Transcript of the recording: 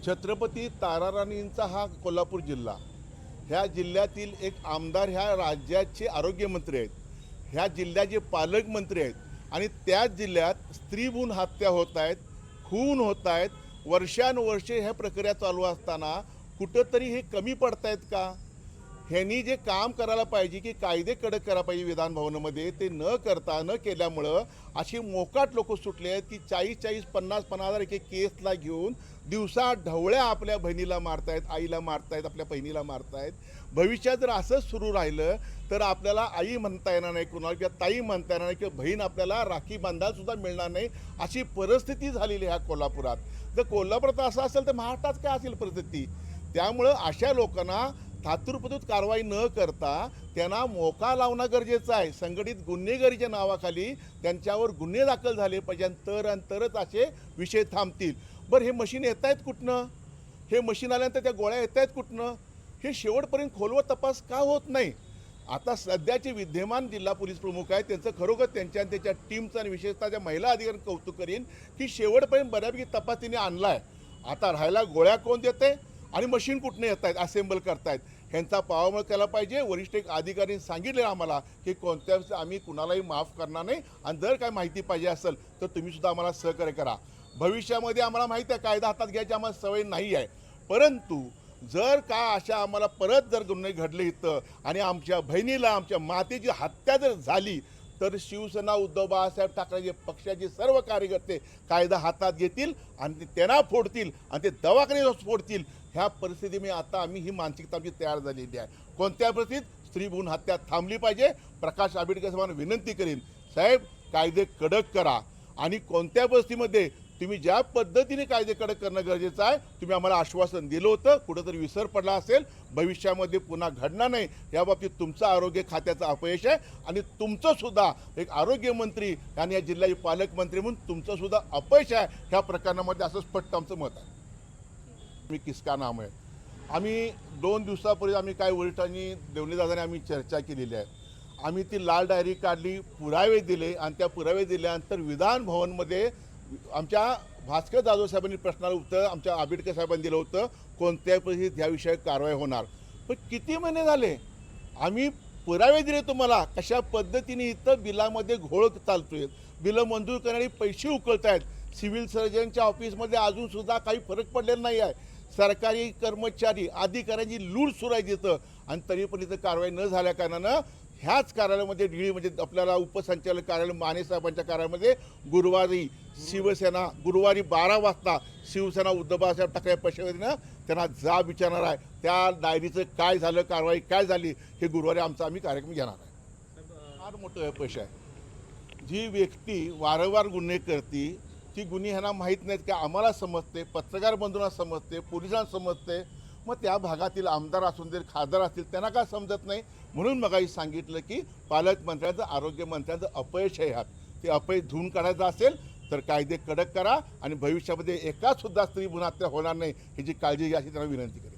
छत्रपती ताराराणींचा हा कोल्हापूर जिल्हा, ह्या जिल्ह्यातील एक आमदार ह्या राज्याचे आरोग्यमंत्री आहेत, ह्या जिल्ह्याचे पालकमंत्री आहेत आणि त्याच जिल्ह्यात स्त्रीभ्रूण हत्या होत आहेत, खून होत आहेत. वर्षानुवर्षे ह्या प्रक्रिया चालू असताना कुठंतरी हे कमी पडत आहेत का? ह्यांनी जे काम करायला पाहिजे की कायदे कडक करायला पाहिजे विधान भवनामध्ये, ते न करता न केल्यामुळं अशी मोकाट लोक सुटले आहेत की 40-40, 50-50 हजार एक केसला घेऊन दिवसा ढवळ्या आपल्या बहिणीला मारतायत, आईला मारतायत, आपल्या बहिणीला मारतायत. भविष्यात जर असंच सुरू राहिलं तर आपल्याला आई म्हणता येणार नाही कुणाला, किंवा ताई म्हणता येणार नाही, किंवा बहीण आपल्याला राखी बांधायला सुद्धा मिळणार नाही, अशी परिस्थिती झालेली ह्या कोल्हापुरात. जर कोल्हापुरात असं असेल तर महाराष्ट्रात काय असेल परिस्थिती? त्यामुळं अशा लोकांना तात्पुरती कारवाई न करता त्यांना मोका लावणं गरजेचं आहे. संघटित गुन्हेगारीच्या नावाखाली त्यांच्यावर गुन्हे दाखल झाले पाहिजे, तरच असे विषय थांबतील. बरं, हे मशीन येत आहेत कुठनं? हे मशीन आल्यानंतर त्या गोळ्या येत आहेत कुठनं? हे शेवटपर्यंत खोलवर तपास का होत नाही? आता सध्याचे विद्यमान जिल्हा पोलीस प्रमुख आहेत, त्यांचं खरोखर त्यांच्या आणि त्याच्या टीमचं आणि विशेषतः त्या महिला अधिकाऱ्यांनी कौतुक करीन की शेवटपर्यंत बऱ्यापैकी तपास त्यांनी आणला आहे. आता राहायला गोळ्या कोण देते आणि मशीन कुठनं येत आहेत, असेंबल करतायत, ह्यांचा पावामळ केला पाहिजे. वरिष्ठ एक अधिकाऱ्यांनी सांगितले आम्हाला की कोणत्या आम्ही कुणालाही माफ करणार नाही, आणि जर काय माहिती पाहिजे असेल तर तुम्हीसुद्धा आम्हाला सहकार्य करा. भविष्यामध्ये आम्हाला माहिती आहे कायदा हातात घ्यायची आम्हाला सवय नाही आहे, परंतु जर का अशा आम्हाला परत जर गुन्हे घडले इथं आणि आमच्या बहिणीला, आमच्या मातेची हत्या जर झाली तर शिवसेना, उद्धव बाळासाहेब ठाकरे पक्षाचे सर्व कार्यकर्ते कायदा हातात घेतील आणि त्यांना फोडतील आणि ते दवाखाने फोडतील. ह्या परिस्थितीमुळे आता ही मानसिकता आमची तयार झालेली आहे. कोणत्या परिस्थितीत स्त्रीभ्रूण हत्या थांबली पाहिजे. प्रकाश आंबेडकर साहेबांना विनंती करीन, साहेब कायदे कडक करा, आणि कोणत्या परिस्थितीमध्ये तुम्ही ज्या पद्धतीने कायदे कडक करणं गरजेचं आहे, तुम्ही आम्हाला आश्वासन दिलं होतं, कुठंतरी विसर पडला असेल, भविष्यामध्ये पुन्हा घडणार नाही याबाबतीत तुमचं आरोग्य खात्याचं अपयश आहे आणि तुमचंसुद्धा एक आरोग्यमंत्री आणि या जिल्ह्याचे पालकमंत्री म्हणून तुमचंसुद्धा अपयश आहे ह्या प्रकरणामध्ये, असं स्पष्ट आमचं मत आहे. मी किसका नाम आहे. आम्ही 2 दिवसापूर्वी आम्ही काय वरिष्ठांनी देवणीदादाने आम्ही चर्चा केलेली आहे. आम्ही ती लाल डायरी काढली, पुरावे दिले, आणि त्या पुरावे दिल्यानंतर विधान भवनमध्ये आमच्या भास्कर जाधव साहेबांनी प्रश्नाला उत्तर आमच्या आंबेडकर साहेबांनी दिलं होतं, कोणत्याही परिस्थितीत ह्याविषयी कारवाई होणार. पण किती महिने झाले आम्ही पुरावे दिले तुम्हाला, कशा पद्धतीने इथं बिलामध्ये घोळ चालतोय, बिलं मंजूर करणारे पैसे उकळत आहेत. सिव्हिल सर्जनच्या ऑफिसमध्ये अजूनसुद्धा काही फरक पडलेला नाही आहे. सरकारी कर्मचारी अधिकाऱ्यांची लूट सुरू आहे तिथं, आणि तरी पण इथं कारवाई न झाल्या कारणानं ह्याच कार्यालयामध्ये डिळी म्हणजे आपल्याला उपसंचालक कार्यालय माने साहेबांच्या कार्यालयामध्ये गुरुवारी 12 वाजता शिवसेना उद्धव बाळासाहेब ठाकरे पक्षानं त्यांना जाब विचारणार आहे. त्या डायरीचं काय झालं, कारवाई काय झाली, हे गुरुवारी आम्ही कार्यक्रम घेणार आहे. फार मोठं अपयश आहे. जी व्यक्ती वारंवार गुन्हे करते ती गुन्हे ह्यांना माहीत नाहीत का? आम्हाला समजते, पत्रकार बंधूंना समजते, पोलिसांना समजते, मग त्या भागातील आमदार असून दे, खासदार असतील, त्यांना का समजत नाही? म्हणून मगाशी सांगितलं की पालकमंत्र्यांचं, आरोग्यमंत्र्यांचं अपयश आहे. ह्यात ते अपयश धुवून काढायचं असेल तर कायदे कडक करा आणि भविष्यामध्ये एकासुद्धा स्त्रीभ्रूण हत्या होणार नाही ह्याची काळजी घ्या, अशी त्यांना विनंती करा.